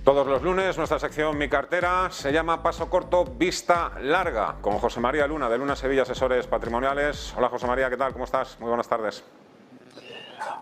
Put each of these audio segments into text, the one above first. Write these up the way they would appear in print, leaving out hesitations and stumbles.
Todos los lunes nuestra sección Mi Cartera se llama Paso Corto, Vista Larga, con José María Luna de Luna Sevilla Asesores Patrimoniales. Hola José María, ¿qué tal? ¿Cómo estás? Muy buenas tardes.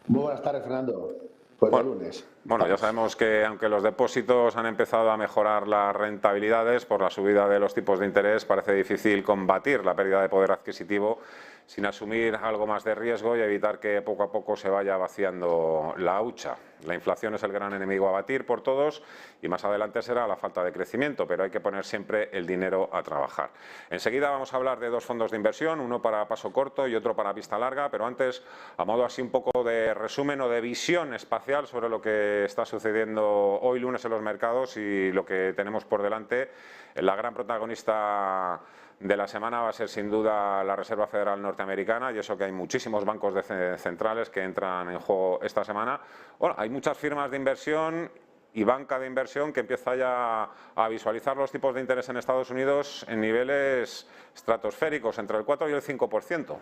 Muy buenas tardes, Fernando. Pues bueno, de lunes. Bueno, ya sabemos que aunque los depósitos han empezado a mejorar las rentabilidades por la subida de los tipos de interés, parece difícil combatir la pérdida de poder adquisitivo sin asumir algo más de riesgo y evitar que poco a poco se vaya vaciando la hucha. La inflación es el gran enemigo a batir por todos y más adelante será la falta de crecimiento, pero hay que poner siempre el dinero a trabajar. Enseguida vamos a hablar de dos fondos de inversión, uno para paso corto y otro para vista larga, pero antes, a modo así un poco de resumen o de visión espacial sobre lo que está sucediendo hoy lunes en los mercados y lo que tenemos por delante, la gran protagonista de la semana va a ser sin duda la Reserva Federal Norteamericana, y eso que hay muchísimos bancos centrales que entran en juego esta semana. Bueno, hay muchas firmas de inversión y banca de inversión que empieza ya a visualizar los tipos de interés en Estados Unidos en niveles estratosféricos, entre el 4 y el 5%.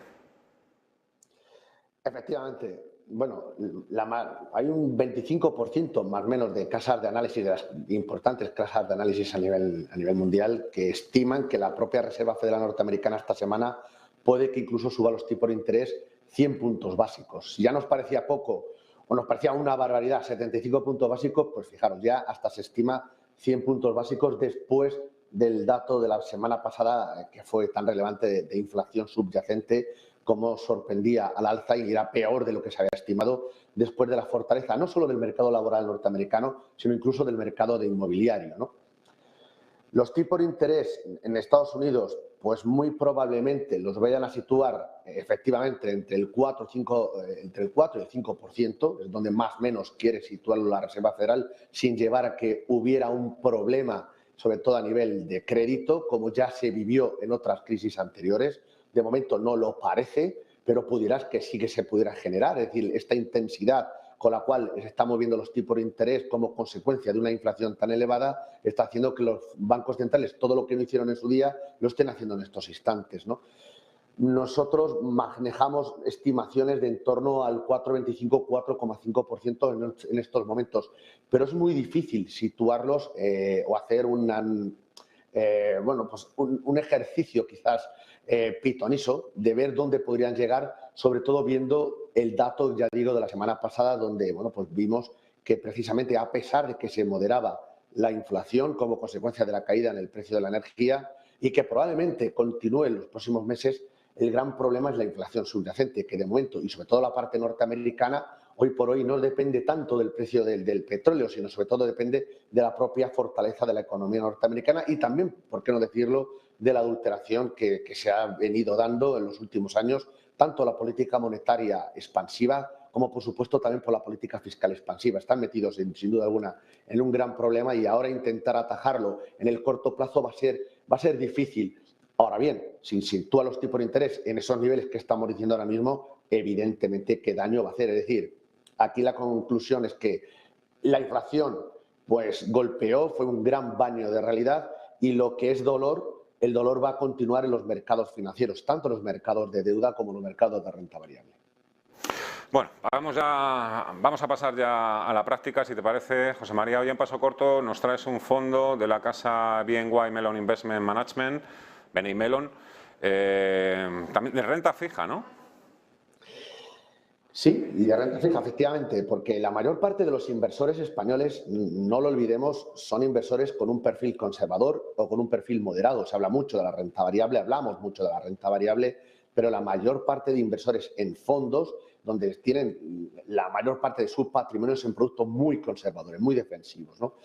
Efectivamente. Bueno, hay un 25% más o menos de casas de análisis, de las importantes casas de análisis a nivel mundial, que estiman que la propia Reserva Federal Norteamericana esta semana puede que incluso suba los tipos de interés 100 puntos básicos. Si ya nos parecía poco o nos parecía una barbaridad 75 puntos básicos, pues fijaros, ya hasta se estima 100 puntos básicos después del dato de la semana pasada, que fue tan relevante de inflación subyacente, como sorprendía al alza y era peor de lo que se había estimado después de la fortaleza, no solo del mercado laboral norteamericano, sino incluso del mercado de inmobiliario, ¿no? Los tipos de interés en Estados Unidos, pues muy probablemente los vayan a situar efectivamente entre el 4 y el 5%, es donde más o menos quiere situarlo la Reserva Federal, sin llevar a que hubiera un problema, sobre todo a nivel de crédito, como ya se vivió en otras crisis anteriores. De momento no lo parece, pero pudieras que sí que se pudiera generar. Es decir, esta intensidad con la cual se están moviendo los tipos de interés como consecuencia de una inflación tan elevada está haciendo que los bancos centrales, todo lo que no hicieron en su día, lo estén haciendo en estos instantes, ¿no? Nosotros manejamos estimaciones de en torno al 4,25, 4,5% en estos momentos, pero es muy difícil situarlos o hacer un ejercicio quizás pitoniso de ver dónde podrían llegar, sobre todo viendo el dato, ya digo, de la semana pasada, donde pues vimos que precisamente a pesar de que se moderaba la inflación como consecuencia de la caída en el precio de la energía y que probablemente continúe en los próximos meses, el gran problema es la inflación subyacente, que de momento, y sobre todo la parte norteamericana, hoy por hoy no depende tanto del precio del petróleo, sino sobre todo depende de la propia fortaleza de la economía norteamericana y también, por qué no decirlo, de la adulteración que se ha venido dando en los últimos años, tanto la política monetaria expansiva como, por supuesto, también por la política fiscal expansiva. Están metidos, sin duda alguna, en un gran problema y ahora intentar atajarlo en el corto plazo va a ser difícil. Ahora bien, si sitúa los tipos de interés en esos niveles que estamos diciendo ahora mismo, evidentemente qué daño va a hacer. Es decir, aquí la conclusión es que la inflación pues golpeó, fue un gran baño de realidad y lo que es dolor, el dolor va a continuar en los mercados financieros, tanto los mercados de deuda como los mercados de renta variable. Bueno, vamos a pasar ya a la práctica, si te parece, José María. Hoy en Paso Corto nos traes un fondo de la casa BNY Mellon Investment Management, BNY Mellon, también de renta fija, ¿no? Sí, y de renta fija, efectivamente, porque la mayor parte de los inversores españoles, no lo olvidemos, son inversores con un perfil conservador o con un perfil moderado. Se habla mucho de la renta variable, hablamos mucho de la renta variable, pero la mayor parte de inversores en fondos, donde tienen la mayor parte de sus patrimonios en productos muy conservadores, muy defensivos, ¿no?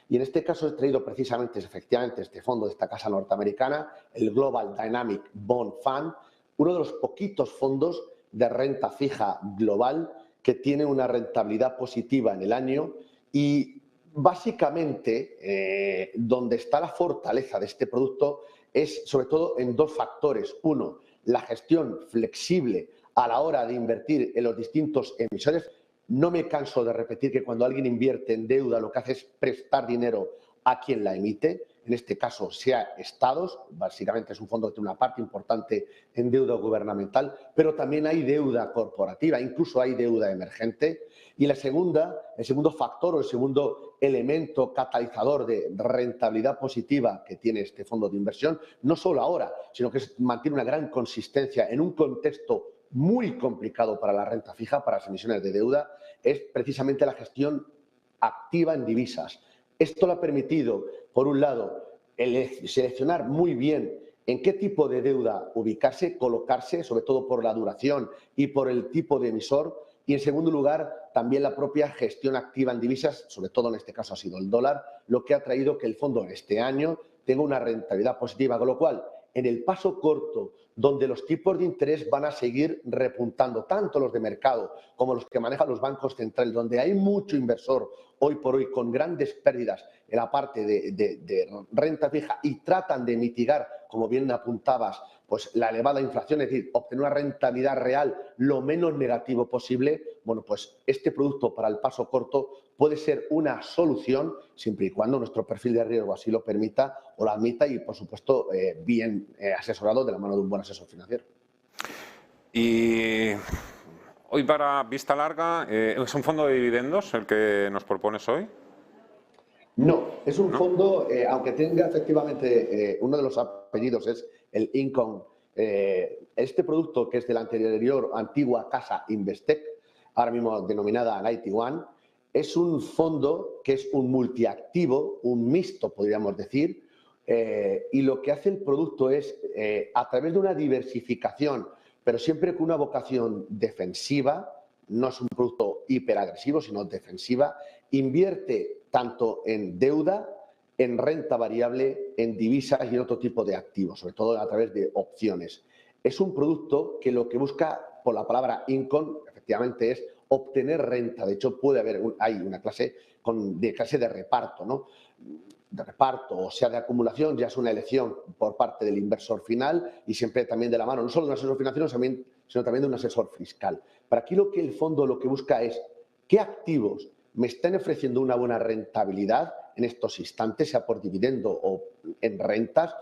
Y en este caso he traído precisamente, efectivamente, este fondo de esta casa norteamericana, el Global Dynamic Bond Fund, uno de los poquitos fondos de renta fija global que tiene una rentabilidad positiva en el año y básicamente donde está la fortaleza de este producto es sobre todo en dos factores. Uno, la gestión flexible a la hora de invertir en los distintos emisores. No me canso de repetir que cuando alguien invierte en deuda lo que hace es prestar dinero a quien la emite en este caso sea estados, básicamente es un fondo que tiene una parte importante en deuda gubernamental, pero también hay deuda corporativa, incluso hay deuda emergente. Y el segundo factor o el segundo elemento catalizador de rentabilidad positiva que tiene este fondo de inversión, no solo ahora, sino que mantiene una gran consistencia en un contexto muy complicado para la renta fija, para las emisiones de deuda, es precisamente la gestión activa en divisas. Esto le ha permitido, por un lado, seleccionar muy bien en qué tipo de deuda ubicarse, colocarse, sobre todo por la duración y por el tipo de emisor. Y, en segundo lugar, también la propia gestión activa en divisas, sobre todo en este caso ha sido el dólar, lo que ha traído que el fondo en este año tenga una rentabilidad positiva, con lo cual, en el paso corto, donde los tipos de interés van a seguir repuntando, tanto los de mercado como los que manejan los bancos centrales, donde hay mucho inversor hoy por hoy con grandes pérdidas en la parte de renta fija y tratan de mitigar, como bien apuntabas, pues la elevada inflación, es decir, obtener una rentabilidad real lo menos negativo posible. Bueno, pues este producto para el paso corto puede ser una solución siempre y cuando nuestro perfil de riesgo así lo permita o lo admita y, por supuesto, bien asesorado de la mano de un buen asesor financiero. Y hoy, para vista larga, ¿es un fondo de dividendos el que nos propones hoy? No, es un fondo, aunque tenga efectivamente uno de los apellidos es el Income. Este producto, que es de la antigua casa Investec, ahora mismo denominada 91, es un fondo que es un multiactivo, un mixto, podríamos decir, y lo que hace el producto es, a través de una diversificación, pero siempre con una vocación defensiva, no es un producto hiperagresivo, sino defensiva, invierte tanto en deuda, en renta variable, en divisas y en otro tipo de activos, sobre todo a través de opciones. Es un producto que lo que busca, por la palabra income, efectivamente es obtener renta. De hecho, hay una clase de reparto, ¿no? De reparto, o sea, de acumulación, ya es una elección por parte del inversor final y siempre también de la mano, no solo de un asesor financiero, sino también de un asesor fiscal. Pero aquí el fondo lo que busca es qué activos me están ofreciendo una buena rentabilidad en estos instantes, sea por dividendo o en rentas.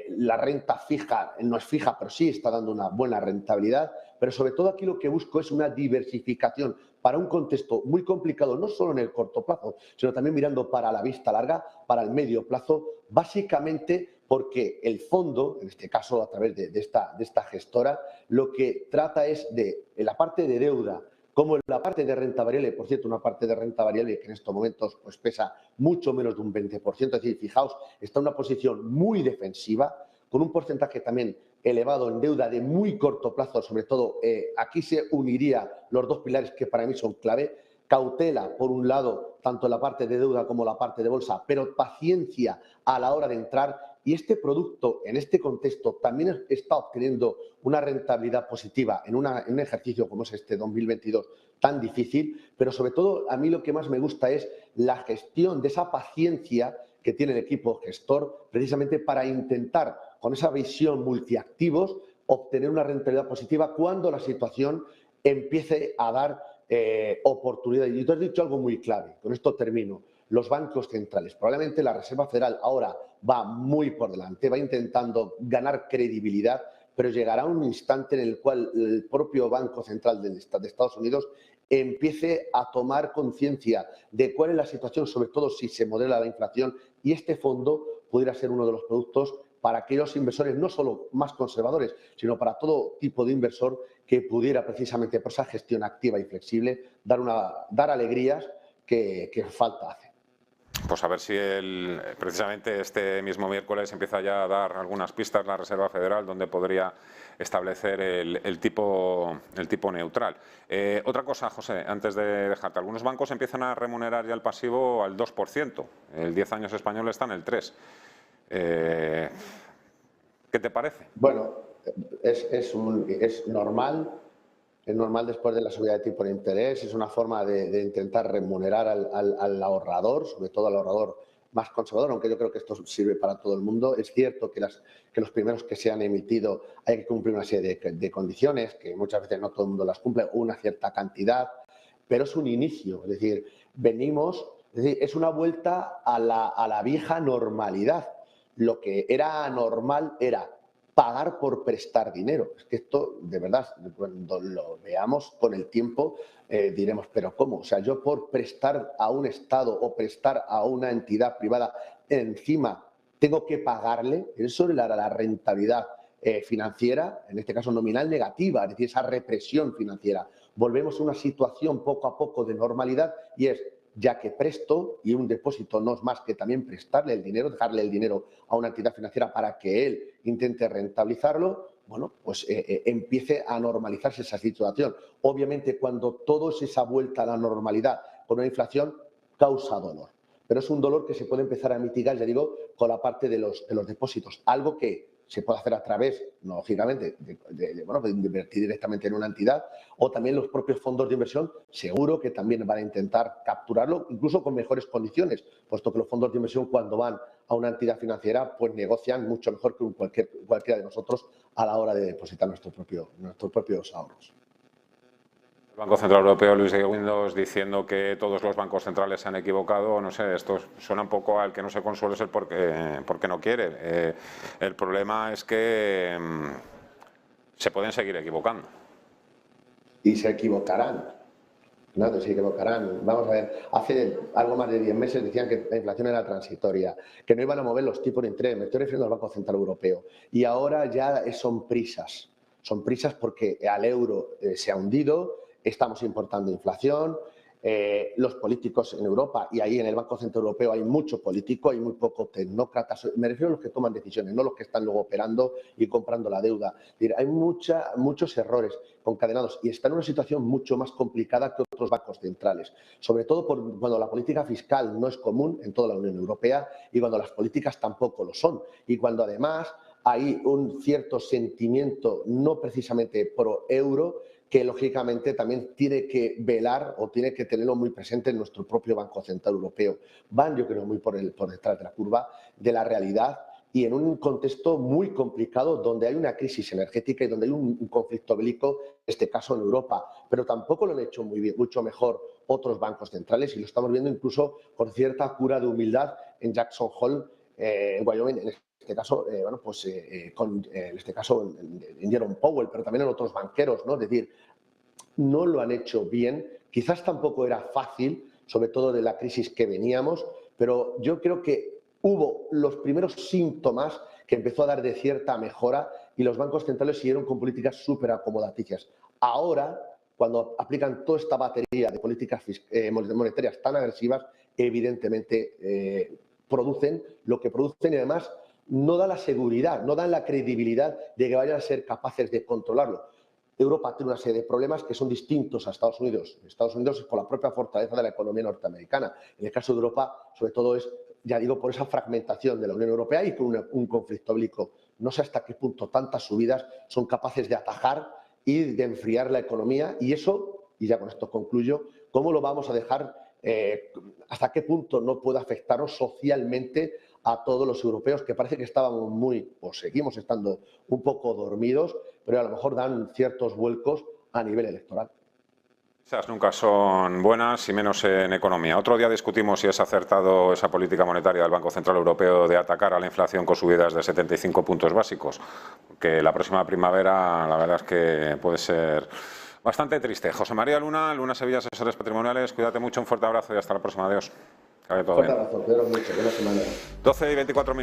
La renta fija no es fija, pero sí está dando una buena rentabilidad. Pero sobre todo aquí lo que busco es una diversificación para un contexto muy complicado, no solo en el corto plazo, sino también mirando para la vista larga, para el medio plazo, básicamente porque el fondo, en este caso a través de esta gestora, lo que trata es de, en la parte de deuda, como en la parte de renta variable, por cierto, una parte de renta variable que en estos momentos pues pesa mucho menos de un 20%, es decir, fijaos, está en una posición muy defensiva, con un porcentaje también elevado en deuda de muy corto plazo, sobre todo aquí se uniría los dos pilares que para mí son clave: cautela, por un lado, tanto en la parte de deuda como la parte de bolsa, pero paciencia a la hora de entrar. Y este producto, en este contexto, también está obteniendo una rentabilidad positiva en un ejercicio como es este 2022 tan difícil, pero sobre todo a mí lo que más me gusta es la gestión de esa paciencia que tiene el equipo gestor, precisamente para intentar, con esa visión multiactivos, obtener una rentabilidad positiva cuando la situación empiece a dar oportunidad. Y tú has dicho algo muy clave, con esto termino: los bancos centrales. Probablemente la Reserva Federal ahora va muy por delante, va intentando ganar credibilidad, pero llegará un instante en el cual el propio Banco Central de Estados Unidos empiece a tomar conciencia de cuál es la situación, sobre todo si se modela la inflación, y este fondo pudiera ser uno de los productos para aquellos inversores no solo más conservadores, sino para todo tipo de inversor que pudiera, precisamente por esa gestión activa y flexible, dar alegrías que falta hace. Pues a ver si precisamente este mismo miércoles empieza ya a dar algunas pistas la Reserva Federal donde podría establecer el tipo neutral. Otra cosa, José, antes de dejarte: algunos bancos empiezan a remunerar ya el pasivo al 2%, el 10 años español está en el 3%. ¿Qué te parece? Bueno, es normal. Es normal después de la subida de tipo de interés, es una forma de intentar remunerar al ahorrador, sobre todo al ahorrador más conservador, aunque yo creo que esto sirve para todo el mundo. Es cierto que los primeros que se han emitido hay que cumplir una serie de condiciones, que muchas veces no todo el mundo las cumple, una cierta cantidad, pero es un inicio. Es decir, venimos Es decir, es una vuelta a la vieja normalidad. Lo que era normal era pagar por prestar dinero. Es que esto, de verdad, cuando lo veamos con el tiempo, diremos, ¿pero cómo? O sea, yo por prestar a un Estado o prestar a una entidad privada, encima tengo que pagarle. Eso era la rentabilidad financiera, en este caso nominal, negativa, es decir, esa represión financiera. Volvemos a una situación poco a poco de normalidad y es, ya que presto, y un depósito no es más que también prestarle el dinero, dejarle el dinero a una entidad financiera para que él intente rentabilizarlo, bueno, pues empiece a normalizarse esa situación. Obviamente, cuando todo es esa vuelta a la normalidad con una inflación, causa dolor. Pero es un dolor que se puede empezar a mitigar, ya digo, con la parte de los depósitos. Algo que se puede hacer a través, lógicamente, de invertir directamente en una entidad, o también los propios fondos de inversión, seguro que también van a intentar capturarlo, incluso con mejores condiciones, puesto que los fondos de inversión, cuando van a una entidad financiera, pues negocian mucho mejor que cualquiera de nosotros a la hora de depositar nuestros propios ahorros. El Banco Central Europeo, Luis de Guindos, diciendo que todos los bancos centrales se han equivocado, no sé, esto suena un poco al que no se consuela es el porque no quiere. El problema es que se pueden seguir equivocando. Y se equivocarán. No, se equivocarán. Vamos a ver, hace algo más de 10 meses decían que la inflación era transitoria, que no iban a mover los tipos de interés. Me estoy refiriendo al Banco Central Europeo. Y ahora ya son prisas. Son prisas porque al euro se ha hundido, estamos importando inflación, los políticos en Europa, y ahí en el Banco Central Europeo hay mucho político, hay muy pocos tecnócratas, me refiero a los que toman decisiones, no los que están luego operando y comprando la deuda. Es decir, hay muchos errores concadenados y está en una situación mucho más complicada que otros bancos centrales, sobre todo cuando la política fiscal no es común en toda la Unión Europea y cuando las políticas tampoco lo son, y cuando además hay un cierto sentimiento no precisamente pro euro que lógicamente también tiene que velar o tiene que tenerlo muy presente en nuestro propio Banco Central Europeo. Van, yo creo, muy por detrás de la curva de la realidad y en un contexto muy complicado donde hay una crisis energética y donde hay un conflicto bélico, en este caso en Europa. Pero tampoco lo han hecho muy bien, mucho mejor otros bancos centrales y lo estamos viendo incluso con cierta cura de humildad en Jackson Hole, en Wyoming, en este caso, en Jerome Powell, pero también en otros banqueros, ¿no? Es decir, no lo han hecho bien, quizás tampoco era fácil, sobre todo de la crisis que veníamos, pero yo creo que hubo los primeros síntomas que empezó a dar de cierta mejora y los bancos centrales siguieron con políticas súper acomodaticias. Ahora, cuando aplican toda esta batería de políticas monetarias tan agresivas, evidentemente producen lo que producen y además no da la seguridad, no dan la credibilidad de que vayan a ser capaces de controlarlo. Europa tiene una serie de problemas que son distintos a Estados Unidos. Estados Unidos es por la propia fortaleza de la economía norteamericana. En el caso de Europa, sobre todo es, ya digo, por esa fragmentación de la Unión Europea y con un conflicto bélico. No sé hasta qué punto tantas subidas son capaces de atajar y de enfriar la economía. Y eso, y ya con esto concluyo, ¿cómo lo vamos a dejar? ¿Hasta qué punto no puede afectarnos socialmente a todos los europeos que parece que estábamos o seguimos estando un poco dormidos, pero a lo mejor dan ciertos vuelcos a nivel electoral? Esas nunca son buenas y menos en economía. Otro día discutimos si es acertado esa política monetaria del Banco Central Europeo de atacar a la inflación con subidas de 75 puntos básicos, que la próxima primavera la verdad es que puede ser bastante triste. José María Luna, Luna Sevilla, Asesores Patrimoniales, cuídate mucho, un fuerte abrazo y hasta la próxima. Adiós. Que vaya todo bien. Fuerte abrazo, cuídate mucho, buena semana. 12:24.